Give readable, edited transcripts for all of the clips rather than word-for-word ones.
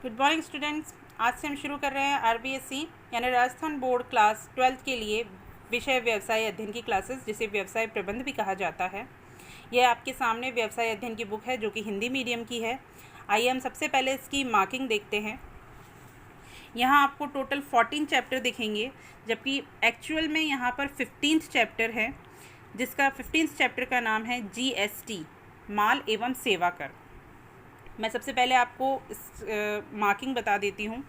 Good morning students. आज से हम शुरू कर रहे हैं आरबीएससी यानी राजस्थान बोर्ड क्लास 12th के लिए विषय व्यवसाय अध्ययन की क्लासेस, जिसे व्यवसाय प्रबंध भी कहा जाता है। यह आपके सामने व्यवसाय अध्ययन की बुक है जो कि हिंदी मीडियम की है। आइए हम सबसे पहले इसकी मार्किंग देखते हैं। यहाँ आपको टोटल 14 चैप्टर दिखेंगे, जबकि एक्चुअल में यहाँ पर 15th चैप्टर है, जिसका 15th चैप्टर का नाम है जीएसटी, माल एवं सेवा कर। मैं सबसे पहले आपको इस मार्किंग बता देती हूँ।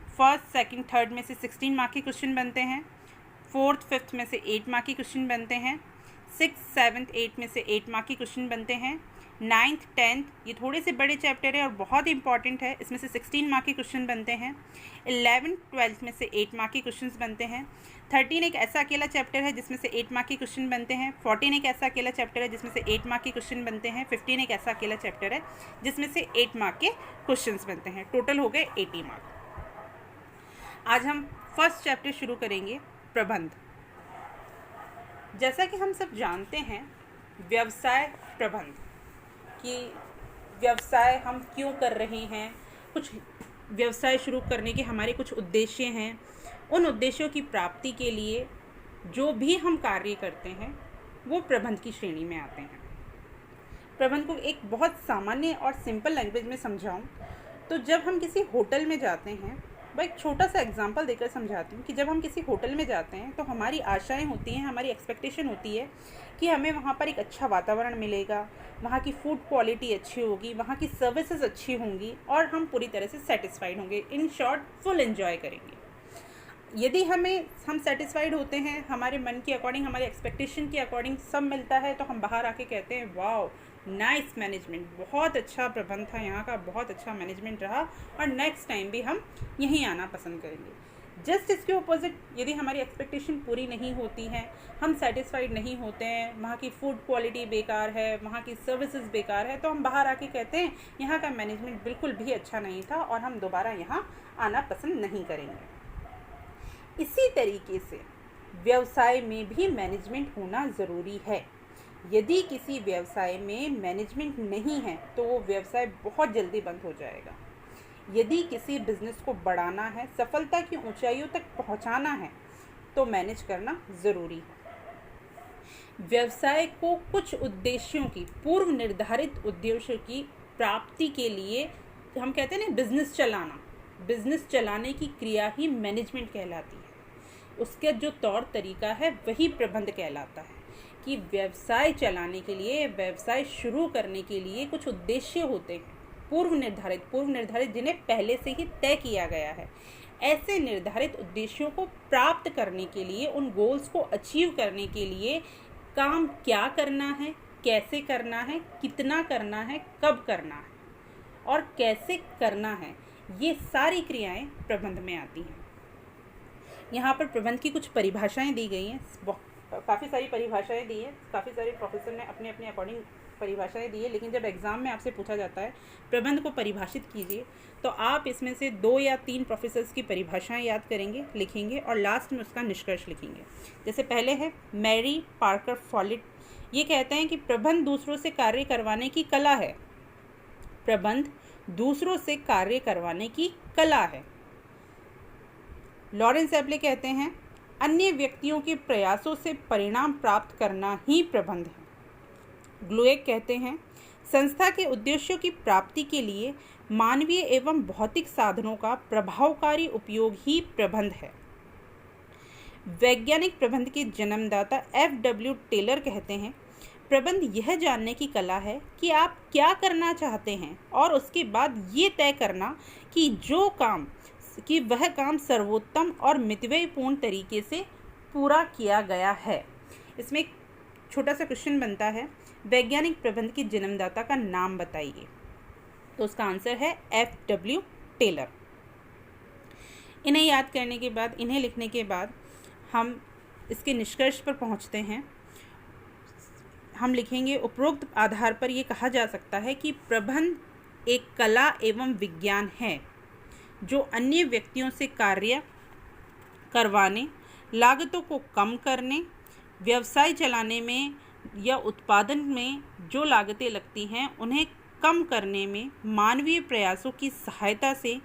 फर्स्ट, सेकंड, थर्ड में से 16 मार्क के क्वेश्चन बनते हैं। फोर्थ, फिफ्थ में से 8 मार्क के क्वेश्चन बनते हैं। सिक्स, सेवन्थ, 8 में से 8 मार्क के क्वेश्चन बनते हैं। नाइन्थ, 10th ये थोड़े से बड़े चैप्टर है और बहुत इंपॉर्टेंट है, इसमें से 16 मार्क के क्वेश्चन बनते हैं। 11th, 12th में से 8 मार्क के क्वेश्चन बनते हैं। 13 एक ऐसा अकेला चैप्टर है जिसमें से 8 मार्क के क्वेश्चन बनते हैं। 14 एक ऐसा अकेला चैप्टर है जिसमें से 8 मार्क के क्वेश्चन बनते हैं। 15 एक ऐसा अकेला चैप्टर है जिसमें से 8 मार्क के क्वेश्चन बनते हैं। टोटल हो गए 80 मार्क। आज हम फर्स्ट चैप्टर शुरू करेंगे, प्रबंध। जैसा कि हम सब जानते हैं, व्यवसाय प्रबंध कि व्यवसाय हम क्यों कर रहे हैं, कुछ व्यवसाय शुरू करने के हमारे कुछ उद्देश्य हैं। उन उद्देश्यों की प्राप्ति के लिए जो भी हम कार्य करते हैं वो प्रबंध की श्रेणी में आते हैं। प्रबंध को एक बहुत सामान्य और सिंपल लैंग्वेज में समझाऊं तो जब हम किसी होटल में जाते हैं, मैं एक छोटा सा एग्जांपल देकर समझाती हूँ कि जब हम किसी होटल में जाते हैं तो हमारी आशाएं होती हैं, हमारी एक्सपेक्टेशन होती है कि हमें वहाँ पर एक अच्छा वातावरण मिलेगा, वहाँ की फूड क्वालिटी अच्छी होगी, वहाँ की सर्विसेज अच्छी होंगी और हम पूरी तरह से सेटिस्फाइड होंगे। इन शॉर्ट, फुल एंजॉय करेंगे। यदि हम सेटिस्फाइड होते हैं, हमारे मन के अकॉर्डिंग, हमारे एक्सपेक्टेशन के अकॉर्डिंग सब मिलता है, तो हम बाहर आके कहते हैं वाओ, नाइस मैनेजमेंट, बहुत अच्छा प्रबंध था यहाँ का, बहुत अच्छा मैनेजमेंट रहा और नेक्स्ट टाइम भी हम यहीं आना पसंद करेंगे। जस्ट इसके ऑपोजिट, यदि हमारी एक्सपेक्टेशन पूरी नहीं होती हैं, हम सेटिस्फाइड नहीं होते हैं, वहाँ की फूड क्वालिटी बेकार है, वहाँ की सर्विसेज बेकार है, तो हम बाहर आके कहते हैं यहाँ का मैनेजमेंट बिल्कुल भी अच्छा नहीं था और हम दोबारा यहाँ आना पसंद नहीं करेंगे। इसी तरीके से व्यवसाय में भी मैनेजमेंट होना ज़रूरी है। यदि किसी व्यवसाय में मैनेजमेंट नहीं है तो वो व्यवसाय बहुत जल्दी बंद हो जाएगा। यदि किसी बिजनेस को बढ़ाना है, सफलता की ऊंचाइयों तक पहुंचाना है, तो मैनेज करना ज़रूरी है। व्यवसाय को कुछ उद्देश्यों की, पूर्व निर्धारित उद्देश्यों की प्राप्ति के लिए हम कहते हैं ना, बिजनेस चलाने की क्रिया ही मैनेजमेंट कहलाती है। उसके जो तौर तरीका है वही प्रबंध कहलाता है कि व्यवसाय चलाने के लिए, व्यवसाय शुरू करने के लिए कुछ उद्देश्य होते हैं, पूर्व निर्धारित जिन्हें पहले से ही तय किया गया है। ऐसे निर्धारित उद्देश्यों को प्राप्त करने के लिए, उन गोल्स को अचीव करने के लिए काम क्या करना है, कैसे करना है, कितना करना है, कब करना है और कैसे करना है, ये सारी क्रियाएं प्रबंध में आती हैं। यहाँ पर प्रबंध की कुछ परिभाषाएं दी गई हैं, काफ़ी सारी परिभाषाएं दी हैं, काफ़ी सारे प्रोफेसर ने अपने अपने अकॉर्डिंग परिभाषाएं दी है। लेकिन जब एग्ज़ाम में आपसे पूछा जाता है प्रबंध को परिभाषित कीजिए, तो आप इसमें से 2 या 3 प्रोफेसर्स की परिभाषाएं याद करेंगे, लिखेंगे और लास्ट में उसका निष्कर्ष लिखेंगे। जैसे पहले है मैरी पार्कर फॉलिट, ये कहते हैं कि प्रबंध दूसरों से कार्य करवाने की कला है। प्रबंध दूसरों से कार्य करवाने की कला है। लॉरेंस एब्ले कहते हैं अन्य व्यक्तियों के प्रयासों से परिणाम प्राप्त करना ही प्रबंध है। ग्लोएक कहते हैं संस्था के उद्देश्यों की प्राप्ति के लिए मानवीय एवं भौतिक साधनों का प्रभावकारी उपयोग ही प्रबंध है। वैज्ञानिक प्रबंध के जन्मदाता एफ.डब्ल्यू. टेलर कहते हैं प्रबंध यह जानने की कला है कि आप क्या करना चाहते हैं और उसके बाद ये तय करना कि वह काम सर्वोत्तम और मितव्ययपूर्ण तरीके से पूरा किया गया है। इसमें एक छोटा सा क्वेश्चन बनता है, वैज्ञानिक प्रबंध के जन्मदाता का नाम बताइए, तो उसका आंसर है एफ.डब्ल्यू. टेलर। इन्हें याद करने के बाद, इन्हें लिखने के बाद हम इसके निष्कर्ष पर पहुंचते हैं। हम लिखेंगे उपरोक्त आधार पर यह कहा जा सकता है कि प्रबंध एक कला एवं विज्ञान है जो अन्य व्यक्तियों से कार्य करवाने, लागतों को कम करने, व्यवसाय चलाने में या उत्पादन में जो लागतें लगती हैं उन्हें कम करने में मानवीय प्रयासों की सहायता से